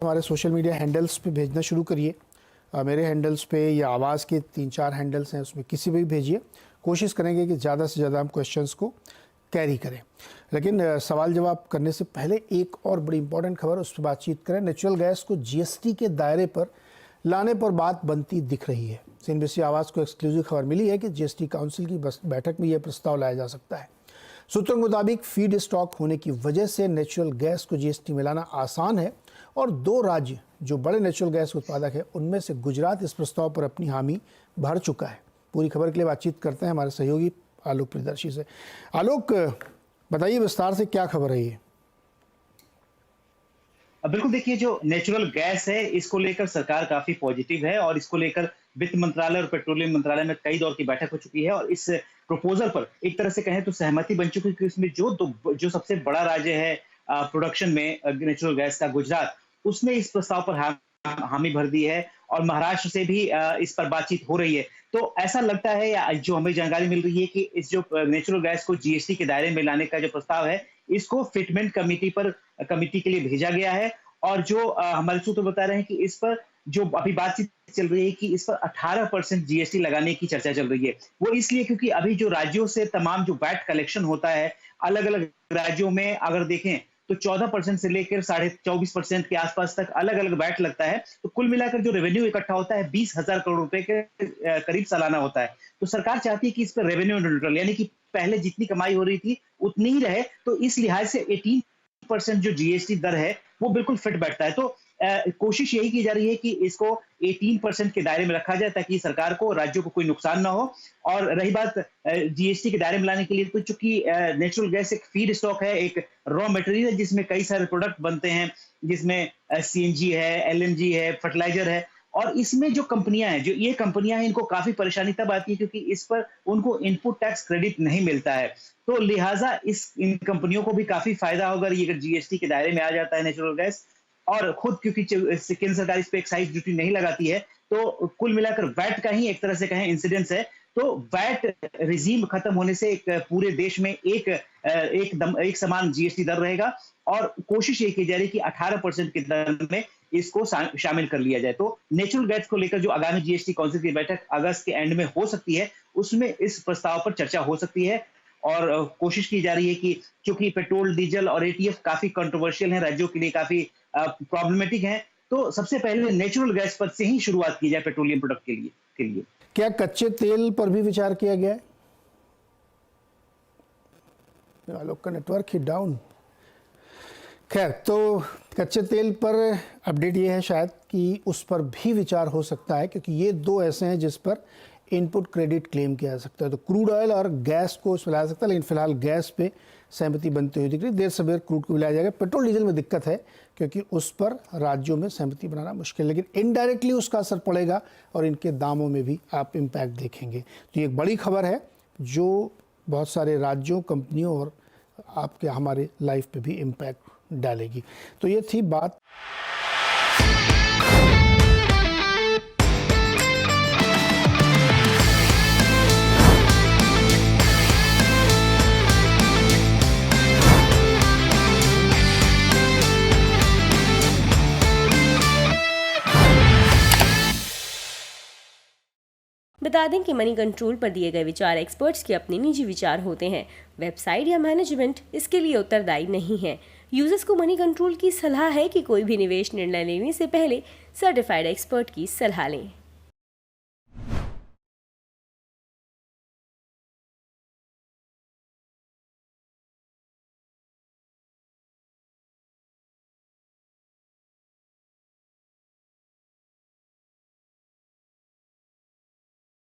हमारे social media handles पे भेजना शुरू करिए। मेरे हैंडल्स पे या आवाज़ के 3-4 हैंडल्स हैं, उसमें किसी भी भेजिए। कोशिश करेंगे कि ज़्यादा से ज़्यादा हम क्वेश्चंस को कैरी करें। लेकिन सवाल जवाब करने से पहले एक और बड़ी इंपॉर्टेंट खबर, उस पर बातचीत करें। नेचुरल गैस को जीएसटी के दायरे पर लाने पर बात बनती दिख रही है। सीएनबीसी आवाज़ को एक्सक्लूसिव खबर मिली है कि जीएसटी काउंसिल की बैठक में यह प्रस्ताव लाया जा सकता है। सूत्रों के मुताबिक फीड स्टॉक होने की वजह से नेचुरल गैस को जीएसटी में लाना आसान है और 2 राज्य जो बड़े नेचुरल गैस उत्पादक हैं, उनमें से गुजरात इस प्रस्ताव पर अपनी हामी भर चुका है। पूरी खबर के लिए बातचीत करते हैं हमारे सहयोगी आलोक प्रियदर्शी से। आलोक, बताइए विस्तार से क्या खबर है ये? बिल्कुल, देखिए, जो नेचुरल गैस है इसको लेकर सरकार काफी पॉजिटिव है और इसको लेकर वित्त मंत्रालय और पेट्रोलियम मंत्रालय में कई दौर की बैठक हो चुकी है और इस प्रपोजल पर एक तरह से कहें तो सहमति बन चुकी है कि इसमें जो सबसे बड़ा राज्य है प्रोडक्शन में नेचुरल गैस का, गुजरात, उसने इस प्रस्ताव पर हामी भर दी है और महाराष्ट्र से भी इस पर बातचीत हो रही है। तो ऐसा लगता है, या जो हमें जानकारी मिल रही है, कि इस जो नेचुरल गैस को जीएसटी के दायरे में लाने का जो प्रस्ताव है, इसको फिटमेंट कमिटी के लिए भेजा गया है। और जो हमारे सूत्र बता रहे हैं कि इस पर जो अभी बातचीत चल रही है कि इस पर 18% जीएसटी लगाने की चर्चा चल रही है। वो इसलिए क्योंकि अभी जो राज्यों से तमाम जो वैट कलेक्शन होता है, अलग अलग राज्यों में अगर देखें तो 14% से लेकर 24.5% के आसपास तक अलग अलग वैट लगता है। तो कुल मिलाकर जो रेवेन्यू इकट्ठा होता है 20,000 करोड़ रुपए के करीब सालाना होता है। तो सरकार चाहती है कि इस पर रेवेन्यू न्यूट्रल, यानी कि पहले जितनी कमाई हो रही थी उतनी ही रहे। तो इस लिहाज से 18% जो जीएसटी दर है वो बिल्कुल फिट बैठता है। तो कोशिश यही की जा रही है कि इसको 18% के दायरे में रखा जाए ताकि सरकार को, राज्यों को कोई नुकसान ना हो। और रही बात जीएसटी के दायरे में लाने के लिए, तो चूंकि नेचुरल गैस एक फीड स्टॉक है, एक रॉ मटेरियल है जिसमें कई सारे प्रोडक्ट बनते हैं, जिसमें सीएनजी है, एलएनजी है, फर्टिलाइजर है। और इसमें जो कंपनियां हैं, जो ये कंपनियां हैं, इनको काफी परेशानी तब आती है क्योंकि इस पर उनको इनपुट टैक्स क्रेडिट नहीं मिलता है। तो लिहाजा इन कंपनियों को भी काफी फायदा होगा ये अगर जीएसटी के दायरे में आ जाता है नेचुरल गैस। और खुद क्योंकि केंद्र सरकार इस पे एक्साइज ड्यूटी नहीं लगाती है, तो कुल मिलाकर वैट का ही एक तरह से कहें इंसिडेंस है। तो वैट रिजीम खत्म होने से पूरे देश में एक समान जीएसटी दर रहेगा और कोशिश ये की जा रही है कि 18% की दर में इसको शामिल कर लिया जाए। तो नेचुरल गैस को लेकर जो आगामी जीएसटी काउंसिल की बैठक अगस्त के एंड में हो सकती है, उसमें इस प्रस्ताव पर चर्चा हो सकती है। और कोशिश की जा रही है कि क्योंकि पेट्रोल, डीजल और एटीएफ काफी कंट्रोवर्शियल हैं, राज्यों के लिए काफी प्रॉब्लमेटिक हैं, तो सबसे पहले नेचुरल गैस पर से ही शुरुआत की जाए पेट्रोलियम प्रोडक्ट के लिए। क्या कच्चे तेल पर भी विचार किया गया है? आलोक का नेटवर्क ही डाउन। खैर, तो कच्चे तेल पर अपडेट ये है शायद कि उस पर भी विचार हो सकता है, क्योंकि ये 2 ऐसे हैं जिस पर इनपुट क्रेडिट क्लेम किया जा सकता है। तो क्रूड ऑयल और गैस को इसमें लाया सकता है, लेकिन फिलहाल गैस पे सहमति बनती हुई दिख रही है। देर सवेर क्रूड को भी लाया जाएगा। पेट्रोल डीजल में दिक्कत है क्योंकि उस पर राज्यों में सहमति बनाना मुश्किल, लेकिन इनडायरेक्टली उसका असर पड़ेगा और इनके दामों में भी आप इम्पैक्ट देखेंगे। तो ये एक बड़ी खबर है जो बहुत सारे राज्यों, कंपनियों और आपके हमारे लाइफ पे भी इम्पैक्ट डालेगी। तो ये थी बात। बता दें कि मनी कंट्रोल पर दिए गए विचार एक्सपर्ट्स के अपने निजी विचार होते हैं। वेबसाइट या मैनेजमेंट इसके लिए उत्तरदायी नहीं है। यूजर्स को मनी कंट्रोल की सलाह है कि कोई भी निवेश निर्णय लेने से पहले सर्टिफाइड एक्सपर्ट की सलाह लें।